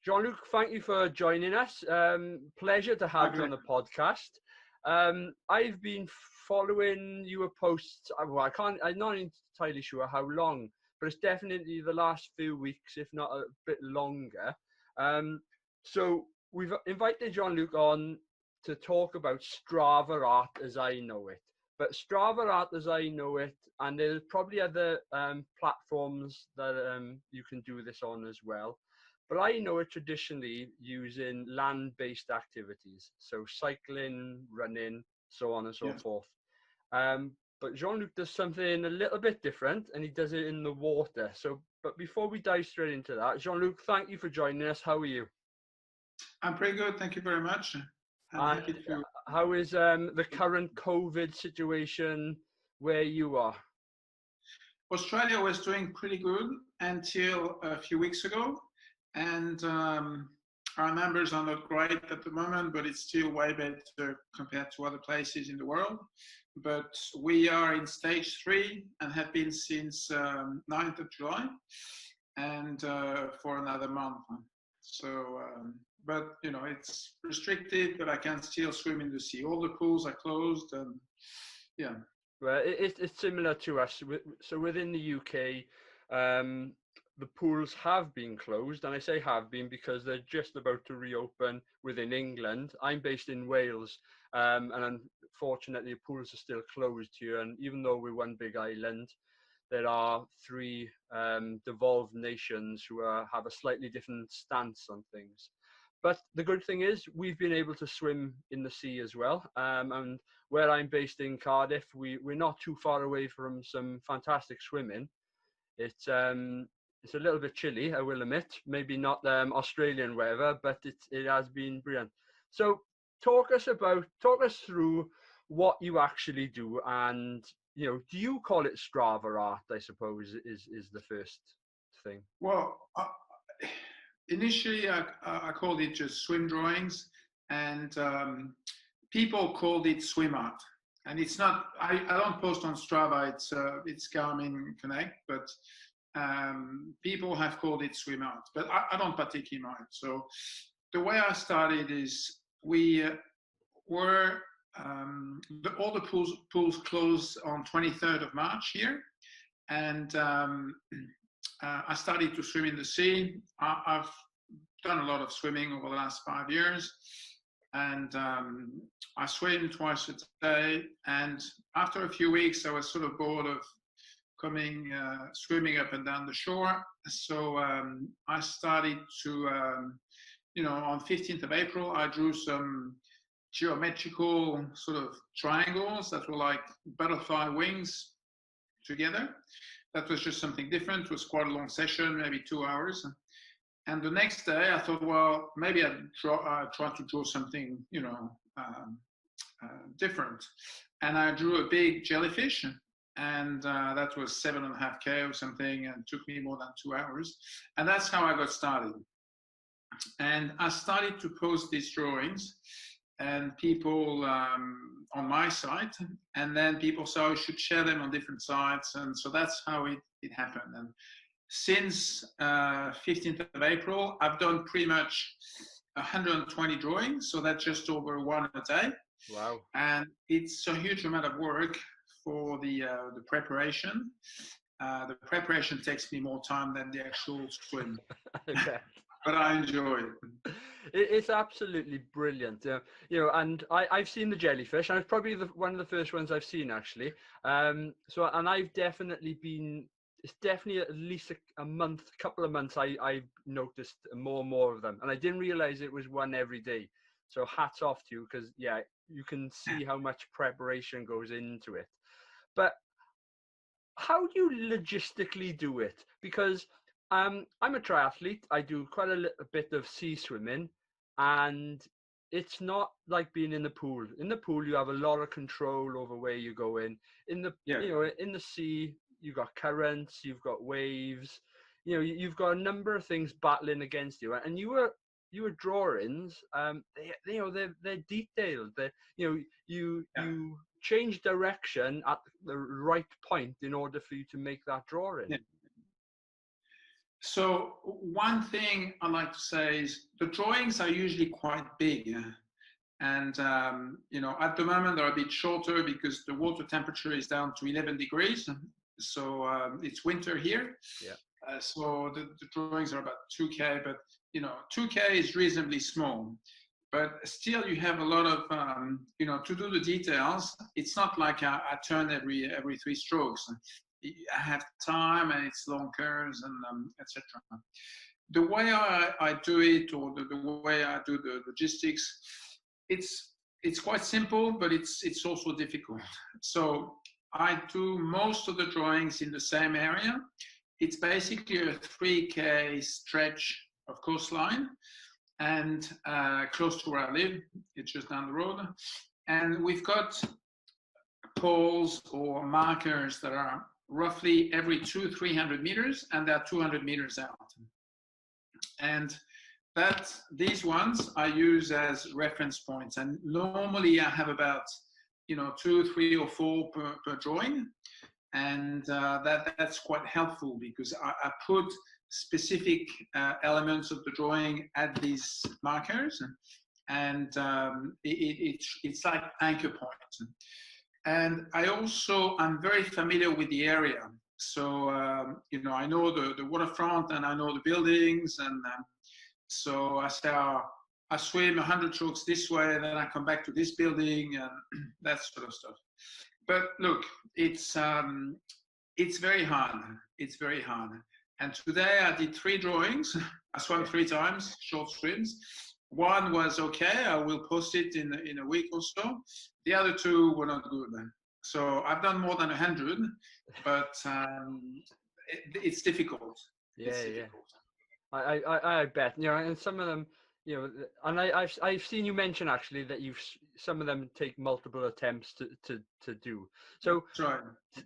Jean-Luc, thank you for joining us. Pleasure to have you on the podcast. I've been following your posts. Well, I'm not entirely sure how long, but it's definitely the last few weeks, if not a bit longer. So we've invited Jean-Luc on to talk about Strava art as I know it. But Strava art as I know it, and there's probably other platforms that you can do this on as well. But I know it traditionally using land-based activities, so cycling, running, so on and so Yes. forth. But Jean-Luc does something a little bit different, and he does it in the water. But before we dive straight into that, Jean-Luc, thank you for joining us. How are you? I'm pretty good. Thank you very much. I'm And happy to. how is the current COVID situation where you are? Australia was doing pretty good until a few weeks ago, and our numbers are not great at the moment, but it's still way better compared to other places in the world. But we are in stage 3 and have been since 9th of July, and for another month. So, but it's restricted, but I can still swim in the sea. All the pools are closed, and yeah. Well, it's similar to us. So within the UK, the pools have been closed, and I say have been because they're just about to reopen within England. I'm based in Wales, and unfortunately, the pools are still closed here. And even though we're one big island, there are 3 devolved nations who have a slightly different stance on things. But the good thing is we've been able to swim in the sea as well. And where I'm based in Cardiff, we're not too far away from some fantastic swimming. It's a little bit chilly, I will admit. Maybe not Australian weather, but it has been brilliant. So talk us through what you actually do, and do you call it Strava art? I suppose is the first thing. Well, initially I called it just swim drawings, and people called it swim art. And it's not. I don't post on Strava. It's Garmin Connect, but people have called it swim art. But I don't particularly mind. So the way I started is we were all the pools closed on 23rd of March here, and I started to swim in the sea. I've done a lot of swimming over the last 5 years, and I swim twice a day. And after a few weeks, I was sort of bored of swimming up and down the shore. So I started to, on 15th of April, I drew some geometrical sort of triangles that were like butterfly wings together. That was just something different. It was quite a long session, maybe 2 hours. And the next day I thought, well, maybe I'd try to draw something, different. And I drew a big jellyfish, and that was 7.5K or something, and it took me more than 2 hours. And that's how I got started. And I started to post these drawings, and people on my site, and then people saw I should share them on different sites, and so that's how it happened. And since 15th of April, I've done pretty much 120 drawings, so that's just over 1 a day. Wow! And it's a huge amount of work for the preparation. The preparation takes me more time than the actual swim. Okay. But I enjoy it. It's absolutely brilliant, and I've seen the jellyfish, and it's probably one of the first ones I've seen actually. And I've definitely been. It's definitely at least a couple of months. I've noticed more and more of them, and I didn't realize it was one every day. So hats off to you, because you can see how much preparation goes into it. But how do you logistically do it? Because I'm a triathlete. I do quite a bit of sea swimming, and it's not like being in the pool. In the pool, you have a lot of control over where you go in. In the in the sea, you've got currents, you've got waves. You've got a number of things battling against you. And your drawings, they're detailed. You change direction at the right point in order for you to make that drawing. Yeah. So one thing I like to say is the drawings are usually quite big. And, at the moment they're a bit shorter because the water temperature is down to 11 degrees. So it's winter here. Yeah. So the drawings are about 2K, but, 2K is reasonably small. But still you have a lot of, to do the details. It's not like I turn every 3 strokes. I have time and it's long curves and etc. The way I do it, or the way I do the logistics, it's quite simple, but it's also difficult. So I do most of the drawings in the same area. It's basically a 3K stretch of coastline, and close to where I live. It's just down the road, and we've got poles or markers that are roughly every 200-300 meters, and they're 200 meters out. And these ones I use as reference points, and normally I have about 2, 3, or 4 per drawing, and that's quite helpful because I put specific elements of the drawing at these markers, and it's like anchor points. And I'm very familiar with the area. So, I know the waterfront and I know the buildings. And so I say, I swim 100 strokes this way, and then I come back to this building and that sort of stuff. But look, it's very hard. It's very hard. And today I did 3 drawings. I swam 3 times, short swims. One was okay. I will post it in a week or so. The other 2 were not good. So I've done more than 100, but it's difficult. Yeah, it's difficult. I bet, and some of them, and I've seen you mention actually that some of them take multiple attempts to do. So right.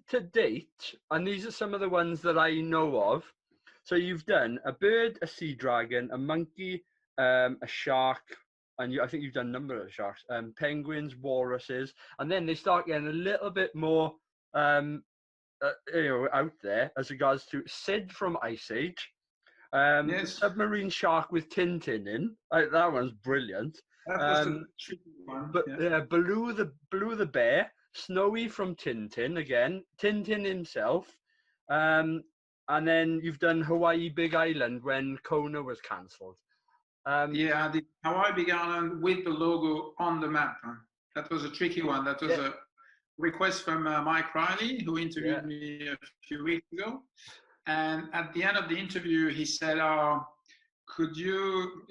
To date, and these are some of the ones that I know of. So you've done a bird, a sea dragon, a monkey, a shark, and I think you've done a number of sharks, penguins, walruses, and then they start getting a little bit more, out there as regards to Sid from Ice Age, yes. submarine shark with Tintin in. That one's brilliant. That was the tricky one. But Baloo the bear, Snowy from Tintin again, Tintin himself, and then you've done Hawaii Big Island when Kona was cancelled. I did Hawaii Big Island with the logo on the map. That was a tricky one. That was a request from Mike Riley, who interviewed me a few weeks ago. And at the end of the interview, he said, could you,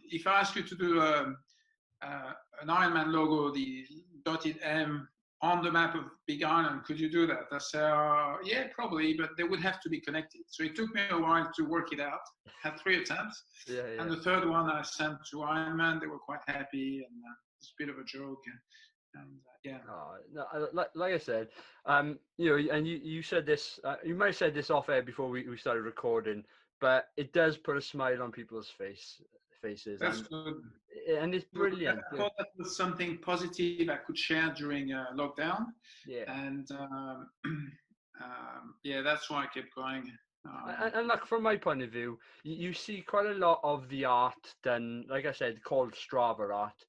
if I ask you to do an Ironman logo, the dotted M on the map of Big Island, could you do that? I said, yeah, probably, but they would have to be connected. So it took me a while to work it out. Had 3 attempts. And the third one I sent to Ironman. They were quite happy, and it's a bit of a joke. Like I said, and you said this, you might have said this off air before we started recording, but it does put a smile on people's faces. That's good. And it's brilliant. I thought that was something positive I could share during lockdown. And that's why I kept going. And look, from my point of view, you see quite a lot of the art done, like I said, called Strava art,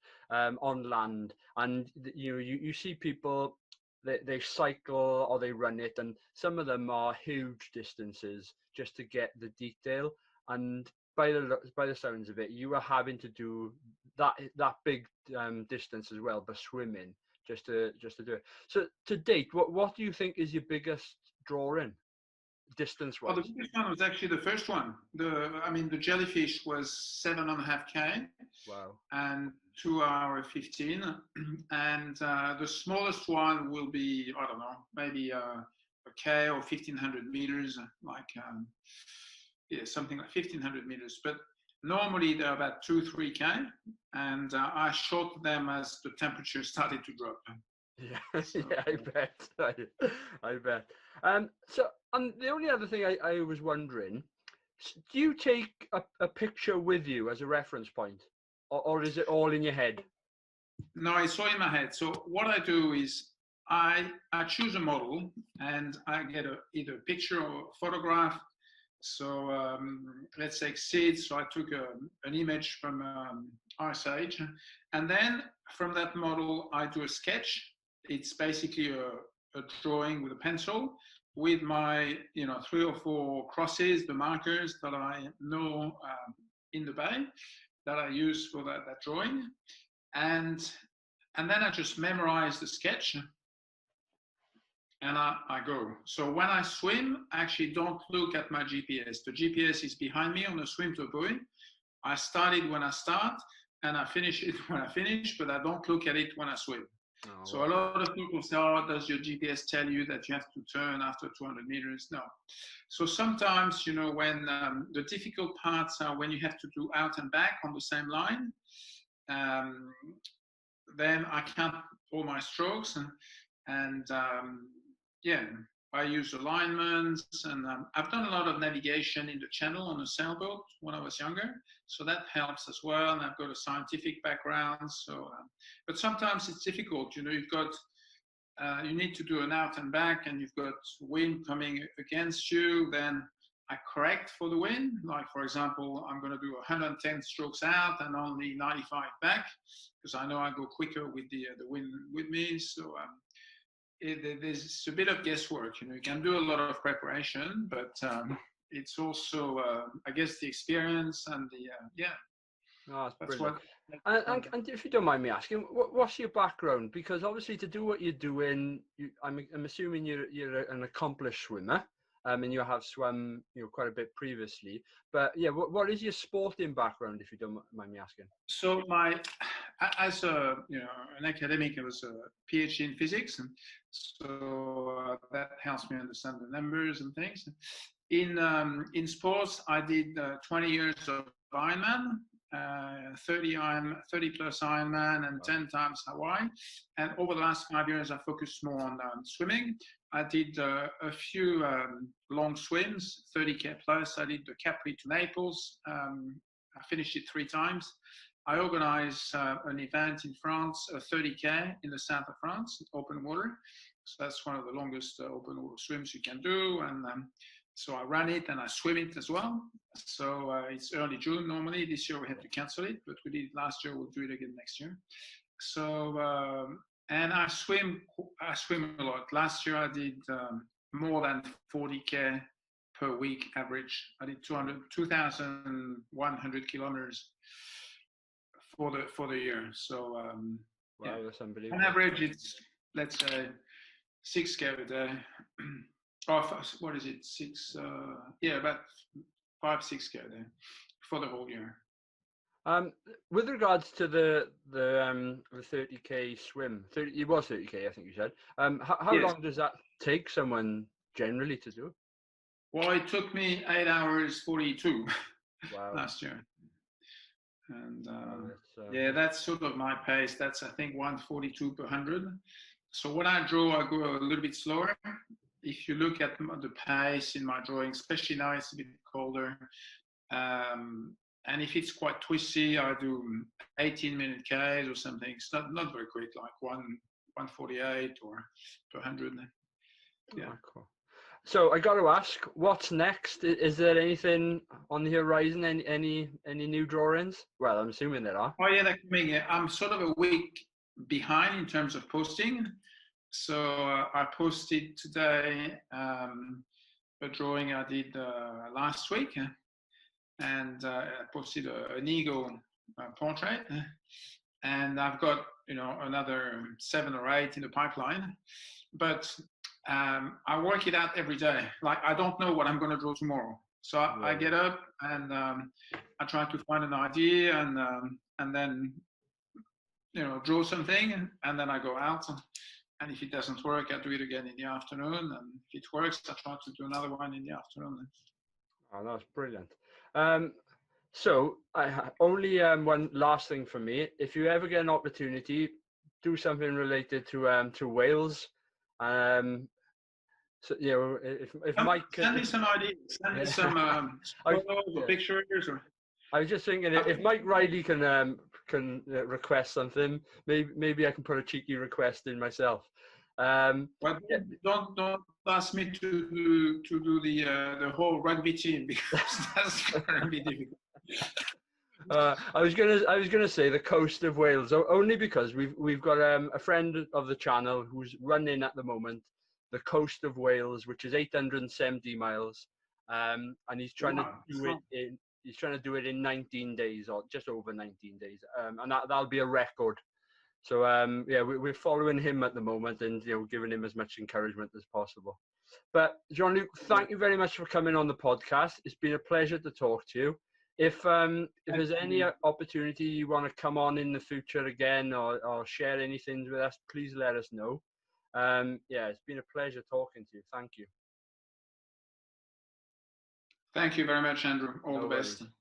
on land, and you see people, they cycle or they run it, and some of them are huge distances just to get the detail. And by the sounds of it, you are having to do that big distance as well, but swimming just to do it. So to date, what do you think is your biggest drawing, distance-wise? The biggest one was actually the first one. The jellyfish was 7.5K. Wow. And 2 hours 15. And the smallest one will be, I don't know, maybe a K or 1,500 meters, something like 1,500 meters. But normally they're about 2-3K, and I shot them as the temperature started to drop. I bet. I bet. So, and the only other thing I was wondering, do you take a picture with you as a reference point, or is it all in your head? No, it's all in my head. So what I do is I choose a model, and I get either a picture or a photograph So let's say seeds. So I took an image from Ice Age, and then from that model I do a sketch. It's basically a drawing with a pencil with my 3 or 4 crosses, the markers that I know in the bay that I use for that drawing, and then I just memorize the sketch. And I go. So when I swim, I actually don't look at my GPS. The GPS is behind me on the swim to a buoy. I start it when I start, and I finish it when I finish, but I don't look at it when I swim. Oh, so wow. A lot of people say, oh, does your GPS tell you that you have to turn after 200 meters? No. So sometimes, when the difficult parts are when you have to do out and back on the same line, then I count all my strokes and I use alignments, and I've done a lot of navigation in the channel on a sailboat when I was younger, so that helps as well. And I've got a scientific background, so but sometimes it's difficult. You've got you need to do an out and back, and you've got wind coming against you. Then I correct for the wind. Like for example, I'm going to do 110 strokes out and only 95 back, because I know I go quicker with the wind with me. So there's a bit of guesswork. You can do a lot of preparation, but it's also, I guess, the experience and the Oh, that's brilliant. And if you don't mind me asking, what's your background? Because obviously, to do what you're doing, I'm assuming you're an accomplished swimmer, and you have swum quite a bit previously. But yeah, what is your sporting background, if you don't mind me asking? So as an academic, I was a PhD in physics, and so that helps me understand the numbers and things. In sports, I did 20 years of Ironman, 30 plus Ironman, and 10 times Hawaii. And over the last 5 years, I focused more on swimming. I did a few long swims, 30K plus. I did the Capri to Naples. I finished it 3 times. I organized an event in France, 30K in the south of France, open water. So that's one of the longest open water swims you can do. And so I ran it and I swim it as well. So it's early June normally. This year we had to cancel it, but we did it last year. We'll do it again next year. So, and I swim a lot. Last year I did more than 40K per week average. I did 2,100 kilometers for the year. So wow, that's unbelievable. On average, it's, let's say, 6K a day. Or what is it? About 5-6K a day for the whole year. With regards to the 30K swim, it was 30K, I think you said. How Yes. long does that take someone generally to do? Well, it took me 8 hours 42 wow. last year. And that's sort of my pace. That's, I think, 142 per 100. So when I draw, I go a little bit slower. If you look at the pace in my drawing, especially now it's a bit colder, and if it's quite twisty, I do 18-minute Ks or something. It's not very quick, like 148 or 200. Yeah. Oh, cool. So I got to ask, what's next? Is there anything on the horizon? Any new drawings? Well, I'm assuming there are. Oh yeah, they're coming. I'm sort of a week behind in terms of posting. So I posted today a drawing I did last week, and I posted an eagle portrait, and I've got another 7 or 8 in the pipeline, but I work it out every day. Like I don't know what I'm going to draw tomorrow, so I get up and I try to find an idea and then draw something, and then I go out. And if it doesn't work, I do it again in the afternoon. And if it works, I try to do another one in the afternoon. Oh, that's brilliant. So I only one last thing for me. If you ever get an opportunity, do something related to whales. So if Mike send me some ideas, send me some photos or pictures. Or I was just thinking if Mike Riley can request something, maybe I can put a cheeky request in myself. But yeah. don't ask me to do the whole rugby team, because that's going to be difficult. I was gonna say the coast of Wales, only because we've got a friend of the channel who's running at the moment the coast of Wales, which is 870 miles, and he's trying to do it in 19 days, or just over 19 days, and that'll be a record. So yeah, we're following him at the moment, and giving him as much encouragement as possible. But Jean-Luc, thank you very much for coming on the podcast. It's been a pleasure to talk to you. If there's any opportunity you want to come on in the future again, or share anything with us, please let us know. Yeah, it's been a pleasure talking to you. Thank you. Thank you very much, Andrew. All the best. Worries.